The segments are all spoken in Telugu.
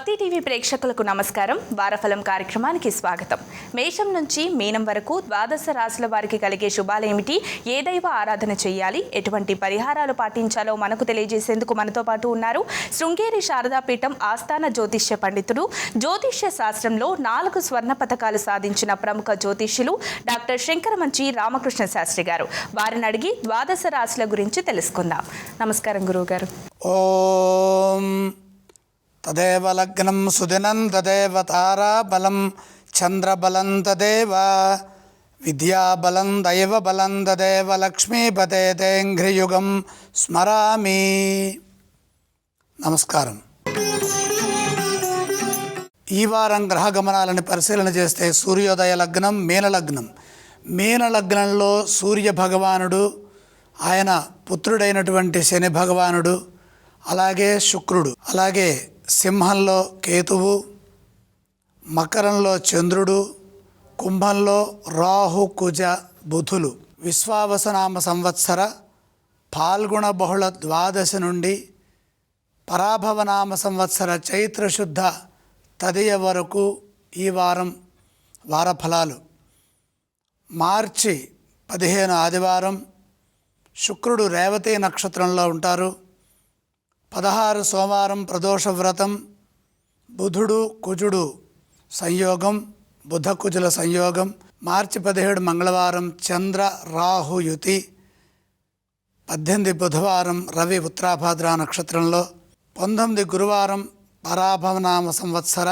భక్తి టీవీ ప్రేక్షకులకు నమస్కారం. వారఫలం కార్యక్రమానికి స్వాగతం. మేషం నుంచి మీనం వరకు ద్వాదశ రాశుల వారికి కలిగే శుభాలేమిటి, ఏ దైవ ఆరాధన చేయాలి, ఎటువంటి పరిహారాలు పాటించాలో మనకు తెలియజేసేందుకు మనతో పాటు ఉన్నారు శృంగేరి శారదాపీఠం ఆస్థాన జ్యోతిష్య పండితుడు, జ్యోతిష్య శాస్త్రంలో 4 స్వర్ణ పతకాలు సాధించిన ప్రముఖ జ్యోతిష్యులు డాక్టర్ శంకరమంచి రామకృష్ణ శాస్త్రి గారు. వారిని అడిగి ద్వాదశ రాశుల గురించి తెలుసుకుందాం. నమస్కారం గురువు గారు. ఓం తదేవ లగ్నం సుదినం తదేవ తారాబలం చంద్రబలం తదేవ విద్యాబలం దైవబలం తదేవ లక్ష్మీపతే తేంఘ్రియుగం స్మరామి. నమస్కారం. ఈ వారం గ్రహ గమనాలను పరిశీలన చేస్తే సూర్యోదయ లగ్నం మీనలగ్నం. మీనలగ్నంలో సూర్య భగవానుడు, ఆయన పుత్రుడైనటువంటి శని భగవానుడు, అలాగే శుక్రుడు, అలాగే సింహంలో కేతువు, మకరంలో చంద్రుడు, కుంభంలో రాహు కుజ బుధులు. విశ్వావసనామ సంవత్సర పాల్గొన బహుళ ద్వాదశి నుండి పరాభవనామ సంవత్సర చైత్రశుద్ధ తదియ వరకు ఈ వారఫలాలు. మార్చి 15 ఆదివారం శుక్రుడు రేవతి నక్షత్రంలో ఉంటారు. 16 సోమవారం ప్రదోష వ్రతం. బుధుడు కుజుడు సంయోగం, బుధ కుజుల సంయోగం. మార్చి 17 మంగళవారం చంద్ర రాహు యుతి. 18 బుధవారం రవి ఉత్తరాభాద్ర నక్షత్రంలో. 19 గురువారం పరాభవనామ సంవత్సర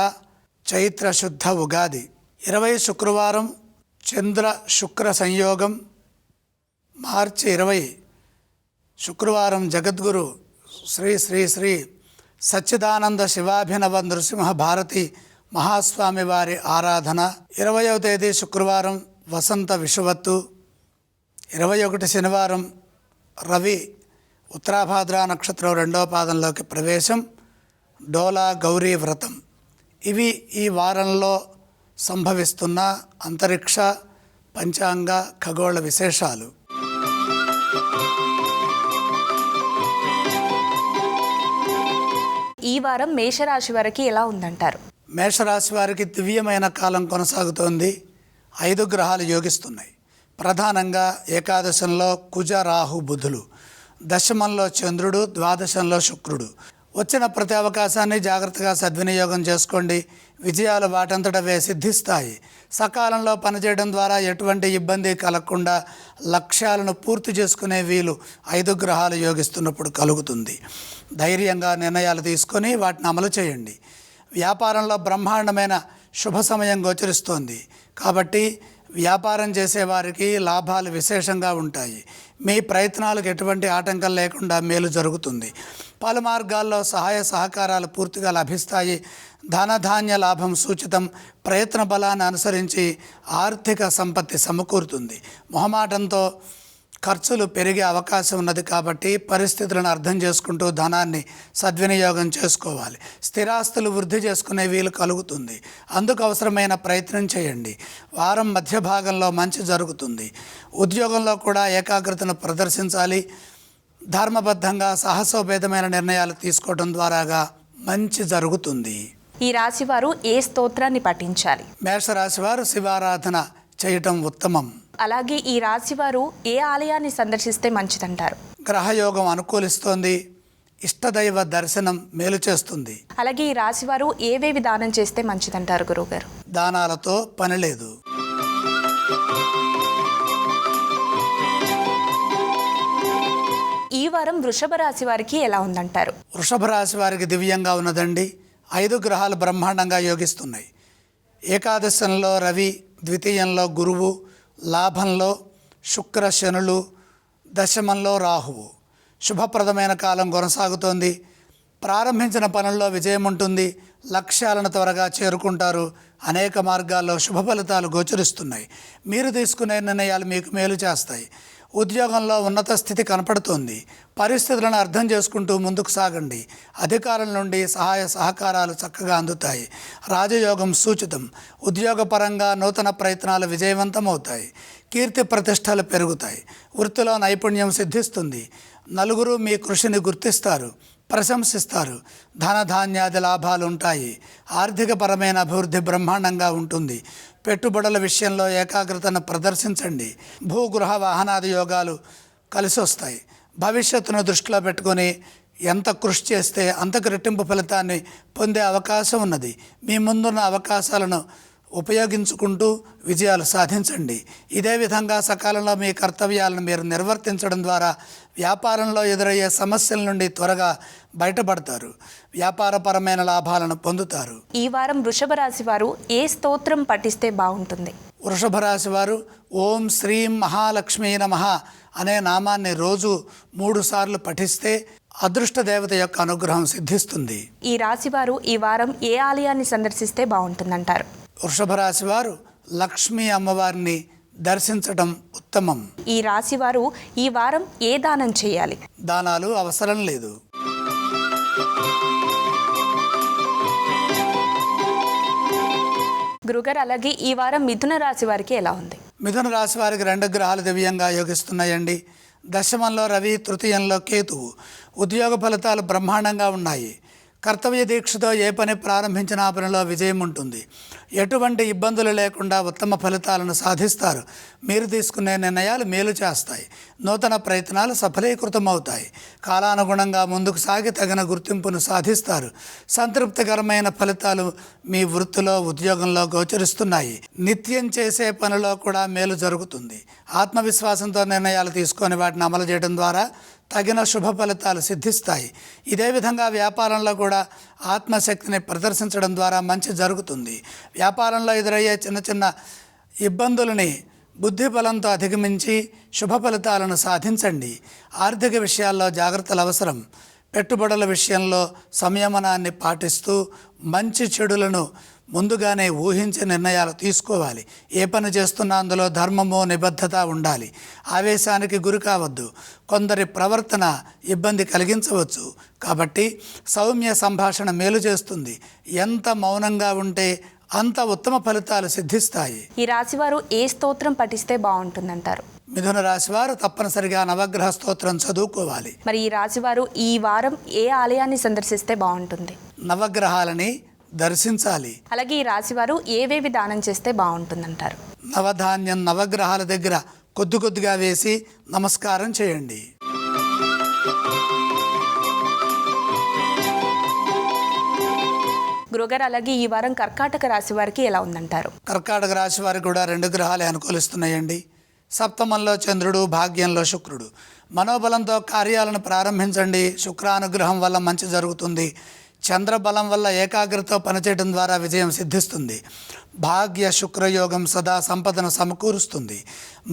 చైత్రశుద్ధ ఉగాది. 20 శుక్రవారం చంద్ర శుక్ర సంయోగం. మార్చి 20 శుక్రవారం జగద్గురు శ్రీ శ్రీ శ్రీ సచ్చిదానంద శివాభినవ నృసింహ భారతి మహాస్వామి వారి ఆరాధన. 20వ తేదీ శుక్రవారం వసంత విషువత్తు. 21 శనివారం రవి ఉత్తరాభాద్ర నక్షత్రం 2వ పాదంలోకి ప్రవేశం. డోలా గౌరీ వ్రతం. ఇవి ఈ వారంలో సంభవిస్తున్న అంతరిక్ష పంచాంగ ఖగోళ విశేషాలు. ఈ వారం మేషరాశి వారికి ఎలా ఉందంటారు? మేషరాశి వారికి దివ్యమైన కాలం కొనసాగుతోంది. 5 గ్రహాలు యోగిస్తున్నాయి. ప్రధానంగా ఏకాదశంలో కుజ రాహు బుధులు, దశమంలో చంద్రుడు, ద్వాదశంలో శుక్రుడు. వచ్చిన ప్రతి అవకాశాన్ని జాగ్రత్తగా సద్వినియోగం చేసుకోండి. విజయాలు వాటంతటవే సిద్ధిస్తాయి. సకాలంలో పనిచేయడం ద్వారా ఎటువంటి ఇబ్బంది కలగకుండా లక్ష్యాలను పూర్తి చేసుకునే వీలు 5 గ్రహాలు యోగిస్తున్నప్పుడు కలుగుతుంది. ధైర్యంగా నిర్ణయాలు తీసుకొని వాటిని అమలు చేయండి. వ్యాపారంలో బ్రహ్మాండమైన శుభ సమయం గోచరిస్తోంది కాబట్టి వ్యాపారం చేసేవారికి లాభాలు విశేషంగా ఉంటాయి. మీ ప్రయత్నాలకు ఎటువంటి ఆటంకం లేకుండా మేలు జరుగుతుంది. పలు మార్గాల్లో సహాయ సహకారాలు పూర్తిగా లభిస్తాయి. ధనధాన్య లాభం సూచితం. ప్రయత్న బలాన్ని అనుసరించి ఆర్థిక సంపత్తి సమకూరుతుంది. మొహమాటంతో ఖర్చులు పెరిగే అవకాశం ఉన్నది కాబట్టి పరిస్థితులను అర్థం చేసుకుంటూ ధనాన్ని సద్వినియోగం చేసుకోవాలి. స్థిరాస్తులు వృద్ధి చేసుకునే వీలు కలుగుతుంది. అందుకు అవసరమైన ప్రయత్నం చేయండి. వారం మధ్య భాగంలో మంచి జరుగుతుంది. ఉద్యోగంలో కూడా ఏకాగ్రతను ప్రదర్శించాలి. ధర్మబద్ధంగా సాహసోపేతమైన నిర్ణయాలు తీసుకోవడం ద్వారాగా మంచి జరుగుతుంది. ఈ రాశి వారు ఏ స్తోత్రాన్ని పఠించాలి? మేషరాశి వారు శివారాధన చేయటం ఉత్తమం. అలాగే ఈ రాశి వారు ఏ ఆలయాన్ని సందర్శిస్తే మంచిదంటారు? గ్రహయోగం అనుకూలిస్తోంది. ఇష్టదైవ దర్శనం మేలు చేస్తుంది. అలాగే ఈ రాశి వారు ఏవేవి దానం చేస్తే మంచిదంటారు గురువుగారు? దానాలతో పని లేదు. ఈ వారం వృషభ రాశి వారికి ఎలా ఉందంటారు? వృషభ రాశి వారికి దివ్యంగా ఉన్నదండి. 5 గ్రహాలు బ్రహ్మాండంగా యోగిస్తున్నాయి. ఏకాదశంలో రవి, ద్వితీయంలో గురువు, లాభంలో శుక్ర శనులు, దశమంలో రాహువు. శుభప్రదమైన కాలం కొనసాగుతోంది. ప్రారంభించిన పనుల్లో విజయం ఉంటుంది. లక్ష్యాలను త్వరగా చేరుకుంటారు. అనేక మార్గాల్లో శుభ ఫలితాలు గోచరిస్తున్నాయి. మీరు తీసుకునే నిర్ణయాలు మీకు మేలు చేస్తాయి. ఉద్యోగంలో ఉన్నత స్థితి కనపడుతోంది. పరిస్థితులను అర్థం చేసుకుంటూ ముందుకు సాగండి. అధికారుల నుండి సహాయ సహకారాలు చక్కగా అందుతాయి. రాజయోగం సూచితం. ఉద్యోగపరంగా నూతన ప్రయత్నాలు విజయవంతమవుతాయి. కీర్తి ప్రతిష్టలు పెరుగుతాయి. వృత్తిలో నైపుణ్యం సిద్ధిస్తుంది. నలుగురు మీ కృషిని గుర్తిస్తారు, ప్రశంసిస్తారు. ధనధాన్యాది లాభాలు ఉంటాయి. ఆర్థికపరమైన అభివృద్ధి బ్రహ్మాండంగా ఉంటుంది. పెట్టుబడుల విషయంలో ఏకాగ్రతను ప్రదర్శించండి. భూగృహ వాహనాది యోగాలు కలిసి వస్తాయి. భవిష్యత్తును దృష్టిలో పెట్టుకొని ఎంత కృషి చేస్తే అంతకు రెట్టింపు ఫలితాన్ని పొందే అవకాశం ఉన్నది. మీ ముందున్న అవకాశాలను ఉపయోగించుకుంటూ విజయాలు సాధించండి. ఇదే విధంగా సకాలంలో మీ కర్తవ్యాలను మీరు నిర్వర్తించడం ద్వారా వ్యాపారంలో ఎదురయ్యే సమస్యల నుండి త్వరగా బయటపడతారు. వ్యాపారపరమైన లాభాలను పొందుతారు. ఈ వారం వృషభ రాశి వారు ఏ స్తోత్రం పఠిస్తే బాగుంటుంది? వృషభ రాశి వారు ఓం శ్రీం మహాలక్ష్మీ నమః అనే నామాన్ని రోజు 3 సార్లు పఠిస్తే అదృష్ట దేవత యొక్క అనుగ్రహం సిద్ధిస్తుంది. ఈ రాశి వారు ఈ వారం ఏ ఆలయాన్ని సందర్శిస్తే బాగుంటుందంటారు? వృషభ రాశి వారు లక్ష్మీ అమ్మవారిని దర్శించడం ఉత్తమం. ఈ రాశి వారు ఈ వారం ఏ దానం చేయాలి? దానాలు అవసరం లేదు. గురుగారు, అలాగే ఈ వారం మిథున రాశి వారికి ఎలా ఉంది? మిథున రాశి వారికి 2 గ్రహాలు దివ్యంగా యోగిస్తున్నాయండి. దశమంలో రవి, తృతీయంలో కేతువు. ఉద్యోగ ఫలితాలు బ్రహ్మాండంగా ఉన్నాయి. కర్తవ్య దీక్షతో ఏ పని ప్రారంభించినా ఆ పనిలో విజయం ఉంటుంది. ఎటువంటి ఇబ్బందులు లేకుండా ఉత్తమ ఫలితాలను సాధిస్తారు. మీరు తీసుకునే నిర్ణయాలు మేలు చేస్తాయి. నూతన ప్రయత్నాలు సఫలీకృతమవుతాయి. కాలానుగుణంగా ముందుకు సాగి తగిన గుర్తింపును సాధిస్తారు. సంతృప్తికరమైన ఫలితాలు మీ వృత్తిలో, ఉద్యోగంలో గోచరిస్తున్నాయి. నిత్యం చేసే పనిలో కూడా మేలు జరుగుతుంది. ఆత్మవిశ్వాసంతో నిర్ణయాలు తీసుకొని వాటిని అమలు చేయడం ద్వారా తగిన శుభ ఫలితాలు సిద్ధిస్తాయి. ఇదే విధంగా వ్యాపారంలో కూడా ఆత్మశక్తిని ప్రదర్శించడం ద్వారా మంచి జరుగుతుంది. వ్యాపారంలో ఎదురయ్యే చిన్న చిన్న ఇబ్బందులని బుద్ధి బలంతో అధిగమించి శుభ ఫలితాలను సాధించండి. ఆర్థిక విషయాల్లో జాగ్రత్తలు అవసరం. పెట్టుబడుల విషయంలో సంయమనాన్ని పాటిస్తూ మంచి చెడులను ముందుగానే ఊహించి నిర్ణయాలు తీసుకోవాలి. ఏ పని చేస్తున్నా అందులో ధర్మము, నిబద్ధత ఉండాలి. ఆవేశానికి గురి కావద్దు. కొందరి ప్రవర్తన ఇబ్బంది కలిగించవచ్చు. కాబట్టి సౌమ్య సంభాషణ మేలు చేస్తుంది. ఎంత మౌనంగా ఉంటే అంత ఉత్తమ ఫలితాలు సిద్ధిస్తాయి. ఈ రాశివారు ఏ స్తోత్రం పఠిస్తే బాగుంటుందంటారు? మిథున రాశి వారు తప్పనిసరిగా నవగ్రహ స్తోత్రం చదువుకోవాలి. మరి ఈ రాశివారు ఈ వారం ఏ ఆలయాన్ని సందర్శిస్తే బాగుంటుంది? నవగ్రహాలని దర్శించాలి. అలాగే ఈ రాశివారు ఏవేవి దానం చేస్తే బాగుంటుందంటారు? నవధాన్యం నవగ్రహాల దగ్గర కొద్దిగా వేసి నమస్కారం చేయండి. గురుగారు, అలాగే ఈ వారం కర్కాటక రాశి వారికి ఎలా ఉందంటారు? కర్కాటక రాశి వారికి కూడా 2 గ్రహాలే అనుకూలిస్తున్నాయండి. సప్తమంలో చంద్రుడు, భాగ్యంలో శుక్రుడు. మనోబలంతో కార్యాలను ప్రారంభించండి. శుక్రానుగ్రహం వల్ల మంచి జరుగుతుంది. చంద్రబలం వల్ల ఏకాగ్రతతో పనిచేయడం ద్వారా విజయం సిద్ధిస్తుంది. భాగ్య శుక్రయోగం సదా సంపదను సమకూరుస్తుంది.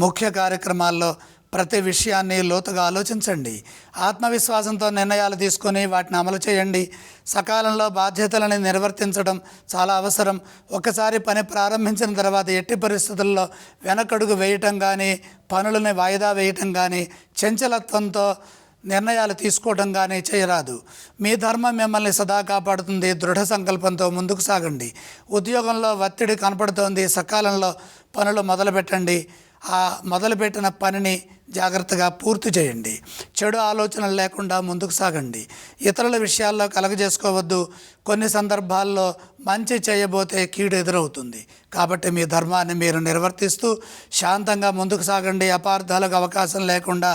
ముఖ్య కార్యక్రమాల్లో ప్రతి విషయాన్ని లోతుగా ఆలోచించండి. ఆత్మవిశ్వాసంతో నిర్ణయాలు తీసుకొని వాటిని అమలు చేయండి. సకాలంలో బాధ్యతలను నిర్వర్తించడం చాలా అవసరం. ఒకసారి పని ప్రారంభించిన తర్వాత ఎట్టి పరిస్థితుల్లో వెనకడుగు వేయటం కానీ, పనులను వాయిదా వేయటం కానీ, చంచలత్వంతో నిర్ణయాలు తీసుకోవడం కానీ చేయరాదు. మీ ధర్మం మిమ్మల్ని సదా కాపాడుతుంది. దృఢ సంకల్పంతో ముందుకు సాగండి. ఉద్యోగంలో ఒత్తిడి కనపడుతోంది. సకాలంలో పనులు మొదలుపెట్టండి. ఆ మొదలుపెట్టిన పనిని జాగ్రత్తగా పూర్తి చేయండి. చెడు ఆలోచనలు లేకుండా ముందుకు సాగండి. ఇతరుల విషయాల్లో కలగజేసుకోవద్దు. కొన్ని సందర్భాల్లో మంచి చేయబోతే కీడు ఎదురవుతుంది. కాబట్టి మీ ధర్మాన్ని మీరు నిర్వర్తిస్తూ శాంతంగా ముందుకు సాగండి. అపార్థాలకు అవకాశం లేకుండా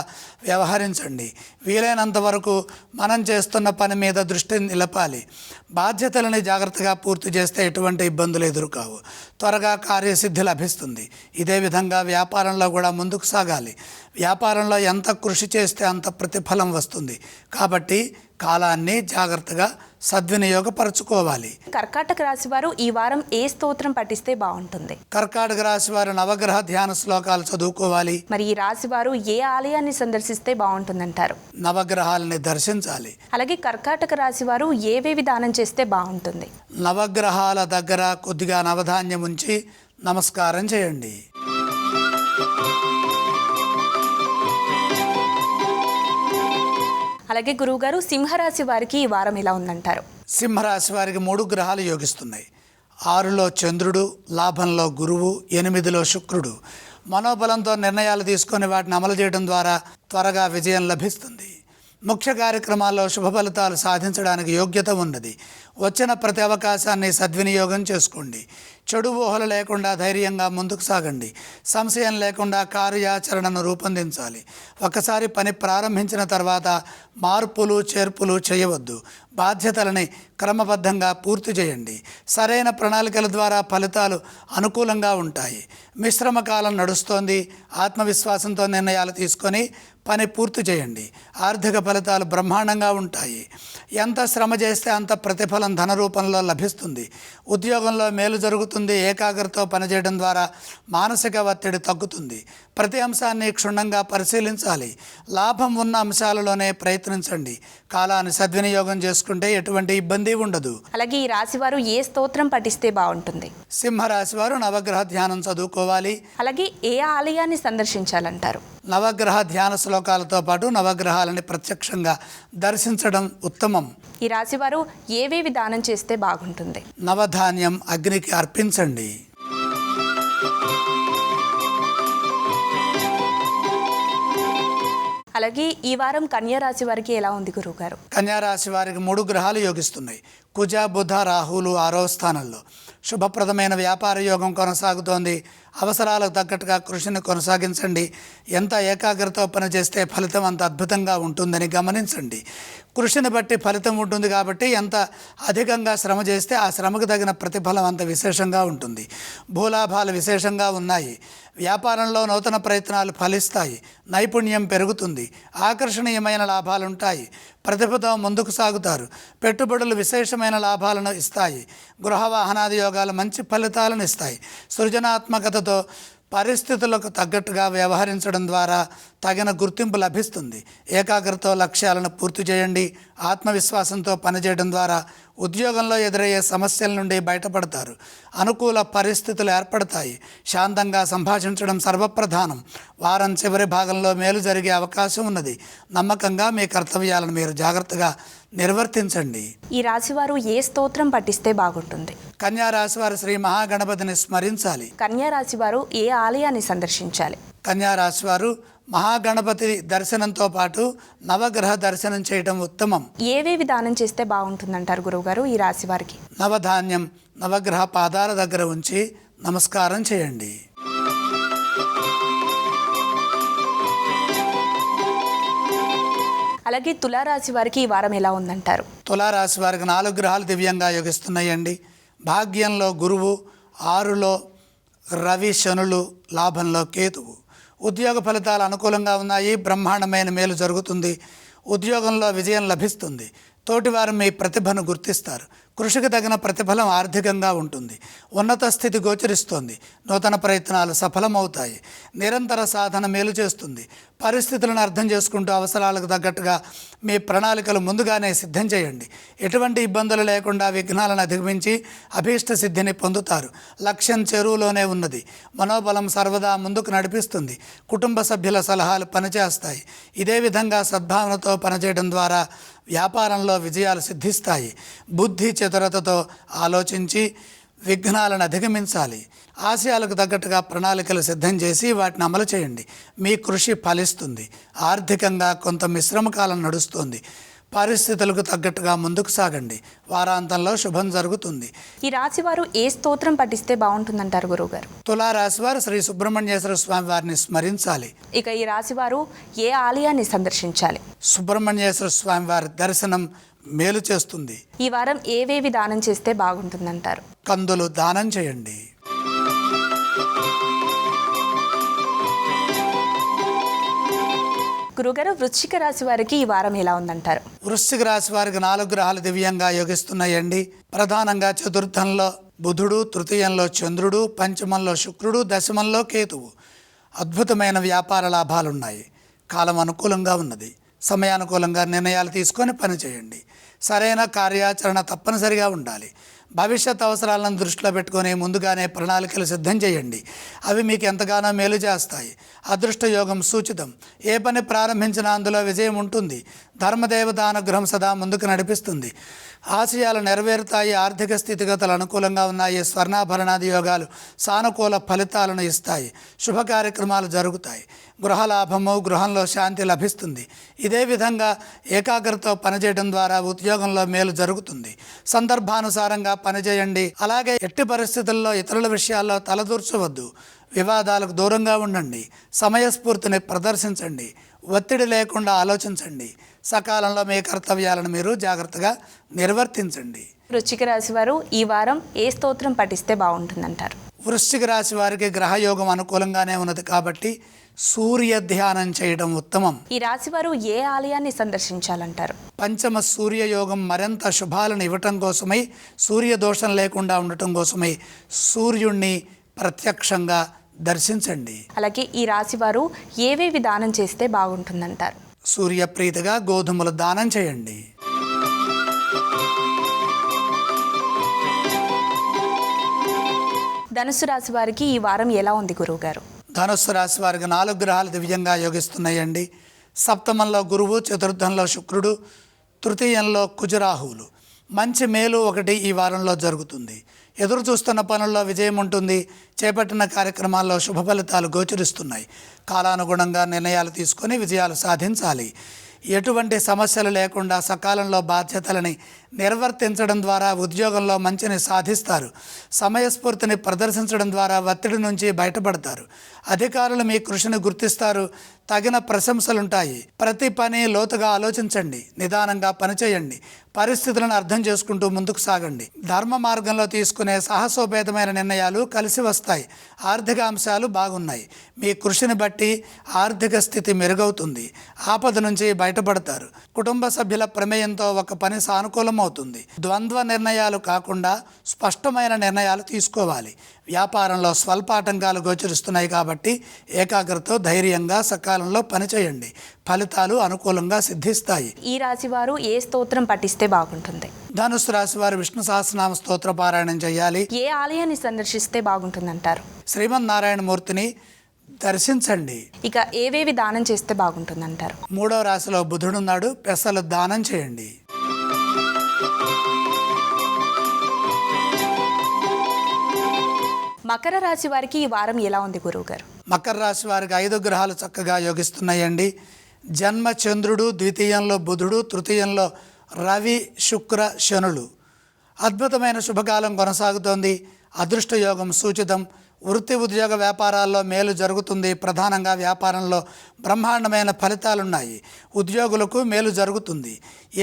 వ్యవహరించండి. వీలైనంత వరకు మనం చేస్తున్న పని మీద దృష్టి నిలపాలి. బాధ్యతలని జాగ్రత్తగా పూర్తి చేస్తే ఎటువంటి ఇబ్బందులు ఎదురుకావు. త్వరగా కార్యసిద్ధి లభిస్తుంది. ఇదే విధంగా వ్యాపారంలో కూడా ముందుకు సాగాలి. వ్యాపారంలో ఎంత కృషి చేస్తే అంత ప్రతిఫలం వస్తుంది. కాబట్టి కాలాన్ని జాగ్రత్తగా సద్వినియోగపరచుకోవాలి. కర్కాటక రాశి వారు ఈ వారం ఏ స్తోత్రం పఠిస్తే బాగుంటుంది? కర్కాటక రాశి వారు నవగ్రహ ధ్యాన శ్లోకాలు చదువుకోవాలి. మరి ఈ రాశి వారు ఏ ఆలయాన్ని సందర్శిస్తే బాగుంటుందంటారు? నవగ్రహాలని దర్శించాలి. అలాగే కర్కాటక రాశి వారు ఏవేవి దానం చేస్తే బాగుంటుంది? నవగ్రహాల దగ్గర కొద్దిగా నవధాన్యం ఉంచి నమస్కారం చేయండి. అలాగే గురువుగారు, సింహరాశి వారికి ఈ వారం ఎలా ఉందంటారు? సింహరాశి వారికి 3 గ్రహాలు యోగిస్తున్నాయి. 6లో చంద్రుడు, లాభంలో గురువు, 8లో శుక్రుడు. మనోబలంతో నిర్ణయాలు తీసుకొని వాటిని అమలు చేయడం ద్వారా త్వరగా విజయం లభిస్తుంది. ముఖ్య కార్యక్రమాల్లో శుభ ఫలితాలు సాధించడానికి యోగ్యత ఉన్నది. వచ్చిన ప్రతి అవకాశాన్ని సద్వినియోగం చేసుకోండి. చెడు ఊహలు లేకుండా ధైర్యంగా ముందుకు సాగండి. సంశయం లేకుండా కార్యాచరణను రూపొందించాలి. ఒకసారి పని ప్రారంభించిన తర్వాత మార్పులు చేర్పులు చేయవద్దు. బాధ్యతలని క్రమబద్ధంగా పూర్తి చేయండి. సరైన ప్రణాళికల ద్వారా ఫలితాలు అనుకూలంగా ఉంటాయి. మిశ్రమ కాలం నడుస్తోంది. ఆత్మవిశ్వాసంతో నిర్ణయాలు తీసుకొని పని పూర్తి చేయండి. ఆర్థిక ఫలితాలు బ్రహ్మాండంగా ఉంటాయి. ఎంత శ్రమ చేస్తే అంత ప్రతిఫలం ధన రూపంలో లభిస్తుంది. ఉద్యోగంలో మేలు జరుగుతుంది. ఏకాగ్రతతో పనిచేయడం ద్వారా మానసిక ఒత్తిడి తగ్గుతుంది. ప్రతి అంశాన్ని క్షుణ్ణంగా పరిశీలించాలి. లాభం ఉన్న అంశాలలోనే ప్రయత్నించండి. కాలాన్ని సద్వినియోగం చేసుకుంటే ఎటువంటి ఇబ్బంది ఉండదు. అలాగే ఈ రాశి వారు ఏ స్తోత్రం పఠిస్తే బాగుంటుంది? సింహరాశి వారు నవగ్రహ ధ్యానం చదువుకోవాలి. అలాగే ఏ ఆలయాన్ని సందర్శించాలంటారు? నవగ్రహ ధ్యాన శ్లోకాలతో పాటు నవగ్రహాలని ప్రత్యక్షంగా దర్శించడం ఉత్తమం. ఈ రాశి వారు ఏవేవి దానం చేస్తే బాగుంటుంది? నవధాన్యం అగ్నికి అర్పించండి. అలాగే ఈ వారం కన్యా రాశి వారికి ఎలా ఉంది గురువుగారు? కన్యారాశి వారికి 3 గ్రహాలు యోగిస్తున్నాయి. కుజ, బుధ, రాహులు 6వ స్థానంలో. శుభప్రదమైన వ్యాపార యోగం కొనసాగుతోంది. అవసరాలకు తగ్గట్టుగా కృషిని కొనసాగించండి. ఎంత ఏకాగ్రతతో పనిచేస్తే ఫలితం అంత అద్భుతంగా ఉంటుందని గమనించండి. కృషిని బట్టి ఫలితం ఉంటుంది కాబట్టి ఎంత అధికంగా శ్రమ చేస్తే ఆ శ్రమకు తగిన ప్రతిఫలం అంత విశేషంగా ఉంటుంది. భూలాభాలు విశేషంగా ఉన్నాయి. వ్యాపారంలో నూతన ప్రయత్నాలు ఫలిస్తాయి. నైపుణ్యం పెరుగుతుంది. ఆకర్షణీయమైన లాభాలుంటాయి. ప్రతిభతో ముందుకు సాగుతారు. పెట్టుబడులు విశేషమైన లాభాలను ఇస్తాయి. గృహ వాహనాది యోగాలు మంచి ఫలితాలను ఇస్తాయి. సృజనాత్మకతతో పరిస్థితులకు తగ్గట్టుగా వ్యవహరించడం ద్వారా తగిన గుర్తింపు లభిస్తుంది. ఏకాగ్రతతో లక్ష్యాలను పూర్తి చేయండి. ఆత్మవిశ్వాసంతో పనిచేయడం ద్వారా ఉద్యోగంలో ఎదురయ్యే సమస్యల నుండి బయటపడతారు. అనుకూల పరిస్థితులు ఏర్పడతాయి. శాంతంగా సంభాషించడం సర్వప్రధానం. వారం చివరి భాగంలో మేలు జరిగే అవకాశం ఉన్నది. నమ్మకంగా మీ కర్తవ్యాలను మీరు జాగ్రత్తగా నిర్వర్తించండి. ఈ రాశివారు ఏ స్తోత్రం పఠిస్తే బాగుంటుంది? కన్యా రాశి వారు శ్రీ మహాగణపతిని స్మరించాలి. కన్యా రాశి వారు ఏ ఆలయాన్ని సందర్శించాలి? కన్యా రాశి వారు మహాగణపతి దర్శనంతో పాటు నవగ్రహ దర్శనం చేయడం ఉత్తమం. ఏవేవి దానం చేస్తే బాగుంటుందంటారు గురువుగారు ఈ రాశి వారికి? నవధాన్యం నవగ్రహ పాదాల దగ్గర ఉంచి నమస్కారం చేయండి. అలాగే తులారాశి వారికి ఈ వారం ఎలా ఉందంటారు? తులారాశి వారికి 4 గ్రహాలు దివ్యంగా యోగిస్తున్నాయండి. భాగ్యంలో గురువు, 6లో రవి, శనులు, లాభంలో కేతువు. ఉద్యోగ ఫలితాలు అనుకూలంగా ఉన్నాయి. బ్రహ్మాండమైన మేలు జరుగుతుంది. ఉద్యోగంలో విజయం లభిస్తుంది. తోటివారు మీ ప్రతిభను గుర్తిస్తారు. కృషికి తగిన ప్రతిఫలం ఆర్థికంగా ఉంటుంది. ఉన్నత స్థితి గోచరిస్తోంది. నూతన ప్రయత్నాలు సఫలమవుతాయి. నిరంతర సాధన మేలు చేస్తుంది. పరిస్థితులను అర్థం చేసుకుంటూ అవసరాలకు తగ్గట్టుగా మీ ప్రణాళికలు ముందుగానే సిద్ధం చేయండి. ఎటువంటి ఇబ్బందులు లేకుండా విఘ్నాలను అధిగమించి అభీష్ట సిద్ధిని పొందుతారు. లక్ష్యం చెరువులోనే ఉన్నది. మనోబలం సర్వదా ముందుకు నడిపిస్తుంది. కుటుంబ సభ్యుల సలహాలు పనిచేస్తాయి. ఇదే విధంగా సద్భావనతో పనిచేయడం ద్వారా వ్యాపారంలో విజయాలు సిద్ధిస్తాయి. బుద్ధి చతురతతో ఆలోచించి విఘ్నాలను అధిగమించాలి. ఆశయాలకు తగ్గట్టుగా ప్రణాళికలు సిద్ధం చేసి వాటిని అమలు చేయండి. మీ కృషి ఫలిస్తుంది. ఆర్థికంగా కొంత మిశ్రమ కాలం నడుస్తుంది. పరిస్థితులకు తగ్గట్టుగా ముందుకు సాగండి. వారాంతంలో శుభం జరుగుతుంది. ఈ రాశి వారు ఏ స్తోత్రం పఠిస్తే బాగుంటుందంటారు గురువుగారు? తులారాశి వారు శ్రీ సుబ్రహ్మణ్యేశ్వర స్వామి వారిని స్మరించాలి. ఇక ఈ రాశి వారు ఏ ఆలయాన్ని సందర్శించాలి? సుబ్రహ్మణ్యేశ్వర స్వామి వారి దర్శనం మేలు చేస్తుంది. ఈ వారం ఏవేవి దానం చేస్తే బాగుంటుందంటారు? కందులు దానం చేయండి. గురుగారు వృశ్చిక రాశి వారికి ఈ వారం ఎలా ఉందంటారు? వృశ్చిక రాశి వారికి 4 గ్రహాలు దివ్యంగా యోగిస్తున్నాయండి. ప్రధానంగా చతుర్థంలో బుధుడు, తృతీయంలో చంద్రుడు, పంచమంలో శుక్రుడు, దశమంలో కేతువు. అద్భుతమైన వ్యాపార లాభాలున్నాయి. కాలం అనుకూలంగా ఉన్నది. సమయానుకూలంగా నిర్ణయాలు తీసుకొని పనిచేయండి. సరైన కార్యాచరణ తప్పనిసరిగా ఉండాలి. భవిష్యత్ అవసరాలను దృష్టిలో పెట్టుకొని ముందుగానే ప్రణాళికలు సిద్ధం చేయండి. అవి మీకు ఎంతగానో మేలు చేస్తాయి. అదృష్ట యోగం సూచితం. ఏ పని ప్రారంభించినా అందులో విజయం ఉంటుంది. ధర్మదేవత అనుగ్రహం సదా ముందుకు నడిపిస్తుంది. ఆశయాలు నెరవేరుతాయి. ఆర్థిక స్థితిగతులు అనుకూలంగా ఉన్నాయి. స్వర్ణాభరణాది యోగాలు సానుకూల ఫలితాలను ఇస్తాయి. శుభ కార్యక్రమాలు జరుగుతాయి. గృహలాభము, గృహంలో శాంతి లభిస్తుంది. ఇదే విధంగా ఏకాగ్రతతో పనిచేయడం ద్వారా ఉద్యోగంలో మేలు జరుగుతుంది. సందర్భానుసారంగా పనిచేయండి. అలాగే ఎట్టి పరిస్థితుల్లో ఇతరుల విషయాల్లో తలదూర్చవద్దు. వివాదాలకు దూరంగా ఉండండి. సమయస్ఫూర్తిని ప్రదర్శించండి. ఒత్తిడి లేకుండా ఆలోచించండి. సకాలంలో మీ కర్తవ్యాలను మీరు జాగ్రత్తగా నిర్వర్తించండి. వృశ్చిక రాశి వారు ఈ వారం ఏ స్తోత్రం పఠిస్తే బాగుంటుందంటారు? వృశ్చిక రాశి వారికి గ్రహయోగం అనుకూలంగానే ఉన్నది కాబట్టి సూర్య ధ్యానం చేయడం ఉత్తమం. ఈ రాశి వారు ఏ ఆలయాన్ని సందర్శించాలంటారు? పంచమ సూర్యయోగం మరింత శుభాలను ఇవ్వటం కోసమై, సూర్య దోషం లేకుండా ఉండటం కోసమై సూర్యుణ్ణి ప్రత్యక్షంగా దర్శించండి. అలాగే ఈ రాశి వారు ఏవేవి దానం చేస్తే బాగుంటుందంటారు? సూర్యప్రీతిగా గోధుమలు దానం చేయండి. ధనుసు రాశి వారికి ఈ వారం ఎలా ఉంది గురువుగారు? ధనుస్సు రాశి వారికి 4 గ్రహాలు దివ్యంగా యోగిస్తున్నాయండి. సప్తమంలో గురువు, చతుర్థంలో శుక్రుడు, తృతీయంలో కుజరాహువులు. మంచి మేలు ఒకటి ఈ వారంలో జరుగుతుంది. ఎదురు చూస్తున్న పనుల్లో విజయం ఉంటుంది. చేపట్టిన కార్యక్రమాల్లో శుభ ఫలితాలు గోచరిస్తున్నాయి. కాలానుగుణంగా నిర్ణయాలు తీసుకొని విజయాలు సాధించాలి. ఎటువంటి సమస్యలు లేకుండా సకాలంలో బాధ్యతలని నిర్వర్తించడం ద్వారా ఉద్యోగంలో మంచిని సాధిస్తారు. సమయస్ఫూర్తిని ప్రదర్శించడం ద్వారా ఒత్తిడి నుంచి బయటపడతారు. అధికారులు మీ కృషిని గుర్తిస్తారు. తగిన ప్రశంసలుంటాయి. ప్రతి పని లోతుగా ఆలోచించండి. నిదానంగా పనిచేయండి. పరిస్థితులను అర్థం చేసుకుంటూ ముందుకు సాగండి. ధర్మ మార్గంలో తీసుకునే సాహసోపేతమైన నిర్ణయాలు కలిసి వస్తాయి. ఆర్థిక అంశాలు బాగున్నాయి. మీ కృషిని బట్టి ఆర్థిక స్థితి మెరుగవుతుంది. ఆపద నుంచి బయటపడతారు. కుటుంబ సభ్యుల ప్రమేయంతో ఒక పని సానుకూలమవుతుంది. ద్వంద్వ నిర్ణయాలు కాకుండా స్పష్టమైన నిర్ణయాలు తీసుకోవాలి. వ్యాపారంలో స్వల్పాటంకాలు గోచరిస్తున్నాయి కాబట్టి ఏకాగ్రతతో ధైర్యంగా సకాలంలో పనిచేయండి. ఫలితాలు అనుకూలంగా సిద్ధిస్తాయి. ఈ రాశి వారు ఏ స్తోత్రం పఠిస్తే బాగుంటుంది? ధనుసు రాశి వారు విష్ణు సహస్రనామ స్తోత్ర పారాయణం చేయాలి. ఏ ఆలయాన్ని సందర్శిస్తే బాగుంటుందంటారు? శ్రీమన్నారాయణమూర్తిని దర్శించండి. ఇక ఏవేవి దానం చేస్తే బాగుంటుందంటారు? 3వ రాశిలో బుధుడున్నాడు. పెసలు దానం చేయండి. మకర రాశి వారికి ఈ వారం ఎలా ఉంది గురువుగారు? మకర రాశి వారికి 5 గ్రహాలు చక్కగా యోగిస్తున్నాయండి. జన్మ చంద్రుడు, ద్వితీయంలో బుధుడు, తృతీయంలో రవి, శుక్ర, శనులు. అద్భుతమైన శుభకాలం కొనసాగుతోంది. అదృష్ట యోగం సూచితం. వృత్తి, ఉద్యోగ, వ్యాపారాల్లో మేలు జరుగుతుంది. ప్రధానంగా వ్యాపారంలో బ్రహ్మాండమైన ఫలితాలున్నాయి. ఉద్యోగులకు మేలు జరుగుతుంది.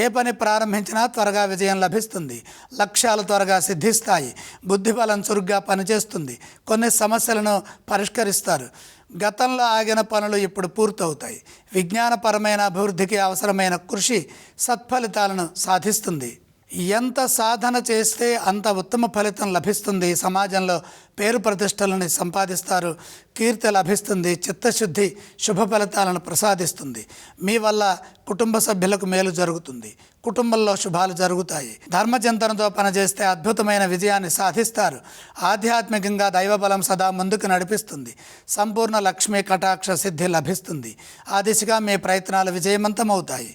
ఏ పని ప్రారంభించినా త్వరగా విజయం లభిస్తుంది. లక్ష్యాలు త్వరగా సిద్ధిస్తాయి. బుద్ధిబలం చురుగ్గా పనిచేస్తుంది. కొన్ని సమస్యలను పరిష్కరిస్తారు. గతంలో ఆగిన పనులు ఇప్పుడు పూర్తవుతాయి. విజ్ఞానపరమైన అభివృద్ధికి అవసరమైన కృషి సత్ఫలితాలను సాధిస్తుంది. ఎంత సాధన చేస్తే అంత ఉత్తమ ఫలితం లభిస్తుంది. సమాజంలో పేరు ప్రతిష్టలను సంపాదిస్తారు. కీర్తి లభిస్తుంది. చిత్తశుద్ధి శుభ ఫలితాలను ప్రసాదిస్తుంది. మీ వల్ల కుటుంబ సభ్యులకు మేలు జరుగుతుంది. కుటుంబంలో శుభాలు జరుగుతాయి. ధర్మచింతనతో పనిచేస్తే అద్భుతమైన విజయాన్ని సాధిస్తారు. ఆధ్యాత్మికంగా దైవబలం సదా ముందుకు నడిపిస్తుంది. సంపూర్ణ లక్ష్మీ కటాక్ష సిద్ధి లభిస్తుంది. ఆ దిశగా మీ ప్రయత్నాలు విజయవంతమవుతాయి.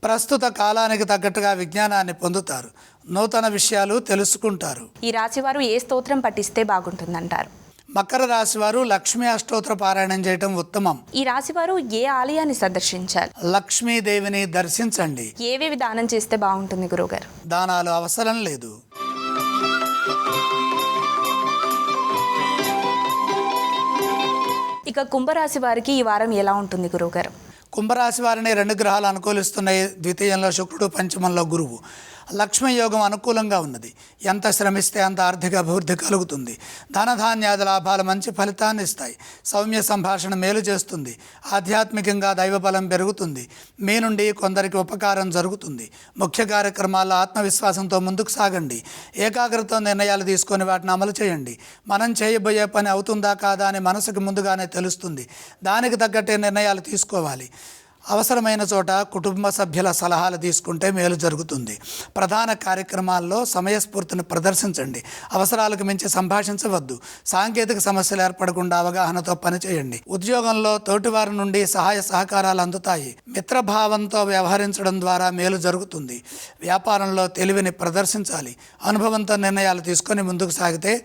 ప్రస్తుత కాలానికి తగ్గట్టుగా విజ్ఞానాన్ని పొందుతారు. నూతన విషయాలు తెలుసుకుంటారు. ఈ రాశి వారు ఏ స్తోత్రం పఠిస్తే బాగుంటుందంటారు? మకర రాశి వారు లక్ష్మీ అష్టోత్తర పారాయణం చేయటం ఉత్తమం. ఈ రాశి వారు ఏ ఆలయాన్ని సందర్శించాలి? లక్ష్మీదేవిని దర్శించండి. ఏవేవి దానం చేస్తే బాగుంటుంది గురువుగారు? దానాలు అవసరం లేదు. ఇక కుంభరాశి వారికి ఈ వారం ఎలా ఉంటుంది గురువుగారు? కుంభరాశి వారిని 2 గ్రహాలు అనుకూలిస్తున్నాయి. ద్వితీయంలో శుక్రుడు, పంచమంలో గురువు. లక్ష్మీ యోగం అనుకూలంగా ఉన్నది. ఎంత శ్రమిస్తే అంత ఆర్థిక అభివృద్ధి కలుగుతుంది. ధనధాన్యాది లాభాలు మంచి ఫలితాన్ని ఇస్తాయి. సౌమ్య సంభాషణ మేలు చేస్తుంది. ఆధ్యాత్మికంగా దైవబలం పెరుగుతుంది. మీ నుండి కొందరికి ఉపకారం జరుగుతుంది. ముఖ్య కార్యక్రమాల్లో ఆత్మవిశ్వాసంతో ముందుకు సాగండి. ఏకాగ్రతతో నిర్ణయాలు తీసుకొని వాటిని అమలు చేయండి. మనం చేయబోయే పని అవుతుందా కాదా అని మనసుకు ముందుగానే తెలుస్తుంది. దానికి తగ్గట్టే నిర్ణయాలు తీసుకోవాలి. అవసరమైన చోట కుటుంబ సభ్యుల సలహాలు తీసుకుంటే మేలు జరుగుతుంది. ప్రధాన కార్యక్రమాల్లో సమయస్ఫూర్తిని ప్రదర్శించండి. అవసరాలకు మించి సంభాషించవద్దు. సాంకేతిక సమస్యలు ఏర్పడకుండా అవగాహనతో పనిచేయండి. ఉద్యోగంలో తోటివారి నుండి సహాయ సహకారాలు అందుతాయి. మిత్రభావంతో వ్యవహరించడం ద్వారా మేలు జరుగుతుంది. వ్యాపారంలో తెలివిని ప్రదర్శించాలి. అనుభవంతో నిర్ణయాలు తీసుకొని ముందుకు సాగితే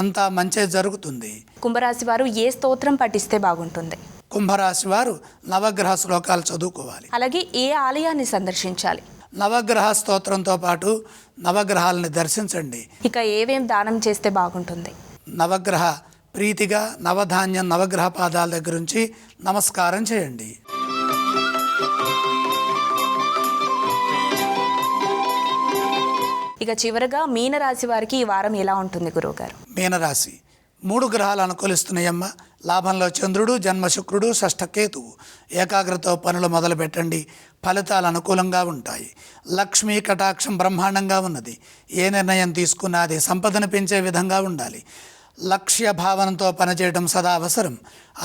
అంతా మంచే జరుగుతుంది. కుంభరాశి వారు ఏ స్తోత్రం పఠిస్తే బాగుంటుంది? కుంభరాశి వారు నవగ్రహ శ్లోకాలు చదువుకోవాలి. అలాగే ఏ ఆలయాన్ని సందర్శించాలి? నవగ్రహ స్తోత్రంతో పాటు నవగ్రహాలని దర్శించండి. ఇక ఏవేం దానం చేస్తే బాగుంటుంది? నవగ్రహ ప్రీతిగా నవధాన్యం నవగ్రహ పాదాల దగ్గర నుంచి నమస్కారం చేయండి. ఇక చివరగా మీనరాశి వారికి ఈ వారం ఎలా ఉంటుంది గురువుగారు? మీనరాశి 3 గ్రహాలు అనుకూలిస్తున్నాయమ్మ. లాభంలో చంద్రుడు, జన్మ శుక్రుడు, షష్ఠ కేతువు. ఏకాగ్రతతో పనులు మొదలు పెట్టండి. ఫలితాలు అనుకూలంగా ఉంటాయి. లక్ష్మీ కటాక్షం బ్రహ్మాండంగా ఉన్నది. ఏ నిర్ణయం తీసుకున్నా అది సంపదను పెంచే విధంగా ఉండాలి. లక్ష్య భావనతో పనిచేయడం సదా అవసరం.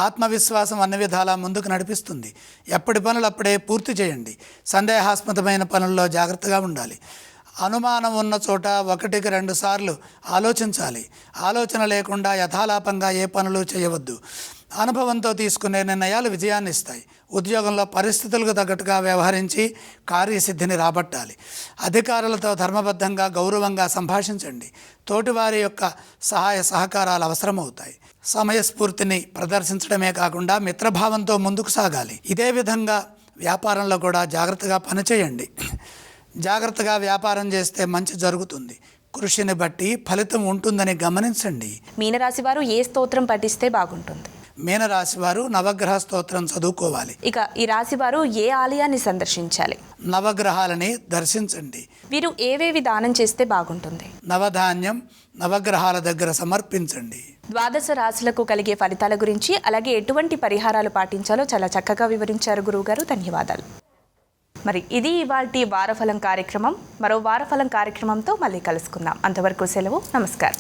ఆత్మవిశ్వాసం అన్ని విధాలా ముందుకు నడిపిస్తుంది. ఎప్పటి పనులు అప్పుడే పూర్తి చేయండి. సందేహాస్పదమైన పనుల్లో జాగ్రత్తగా ఉండాలి. అనుమానం ఉన్న చోట 1కి 2 సార్లు ఆలోచించాలి. ఆలోచన లేకుండా యథాలాపంగా ఏ పనులు చేయవద్దు. అనుభవంతో తీసుకునే నిర్ణయాలు విజయాన్ని ఇస్తాయి. ఉద్యోగంలో పరిస్థితులకు తగ్గట్టుగా వ్యవహరించి కార్యసిద్ధిని రాబట్టాలి. అధికారులతో ధర్మబద్ధంగా గౌరవంగా సంభాషించండి. తోటివారి యొక్క సహాయ సహకారాలు అవసరమవుతాయి. సమయస్ఫూర్తిని ప్రదర్శించడమే కాకుండా మిత్రభావంతో ముందుకు సాగాలి. ఇదే విధంగా వ్యాపారంలో కూడా జాగ్రత్తగా పనిచేయండి. జాగ్రత్తగా వ్యాపారం చేస్తే మంచి జరుగుతుంది. కృషిని బట్టి ఫలితం ఉంటుందని గమనించండి. మీనరాశి వారు ఏ స్తోత్రం పఠిస్తే బాగుంటుంది? మీనరాశి వారు నవగ్రహ స్తోత్రం చదువుకోవాలి. ఇక ఈ రాశి వారు ఏ ఆలయాన్ని సందర్శించాలి? నవగ్రహాలని దర్శించండి. వీరు ఏవేవి దానం చేస్తే బాగుంటుంది? నవధాన్యం నవగ్రహాల దగ్గర సమర్పించండి. ద్వాదశ రాశులకు కలిగే ఫలితాల గురించి అలాగే ఎటువంటి పరిహారాలు పాటించాలో చాలా చక్కగా వివరించారు గురువుగారు. ధన్యవాదాలు. మరి ఇది ఇవాల్టి వారఫలం కార్యక్రమం. మరో వారఫలం కార్యక్రమంతో మళ్ళీ కలుసుకుందాం. అంతవరకు సెలవు. నమస్కారం.